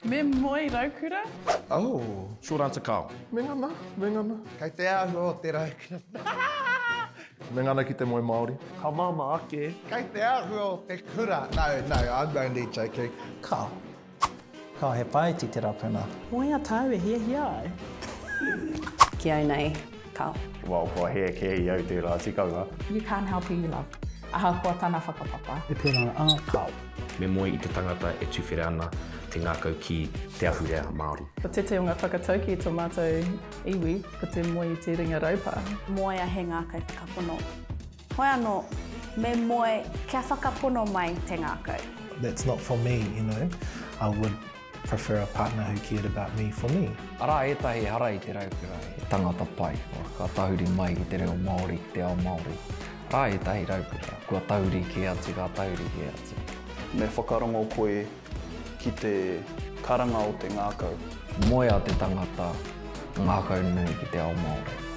Me moe Raukura? Oh. Short answer, Carl. Me ngana. Kei te ahu o te Raukura. Me ngana ki te moe Māori. Ka mama ake. Kei te ahu o te kura. No, I'm only joking. Ka he pai ti te rapena. Moea tau e hia ai. Kia au nei, Carl. Well, ko he ke i au te rā tikaunga. You can't help who you love. Aha kua tāna whakapapa. E pērā kau. Me moe i te tangata e tuwhera ana te ngākau ki te ahurea Māori. Ko te te o ngā whakatauki tō mātou iwi, ko te moe i te ringa raupa. Moea he ngākau whakapono. Hoi anō, me moe kia whakapono mai te ngākau. That's not for me, you know. I would prefer a partner who cared about me for me. Ara etahi hara i te Raukura, e tangata pai. Ka tahuri mai ki te reo Māori, te ao Māori. Ara etahi Raukura, kua tauri ki atu, ka tauri ki atu. Me whakarongo koe ki te karanga o te ngākau. Moea te tangata, ngākau nui ki te ao Māori.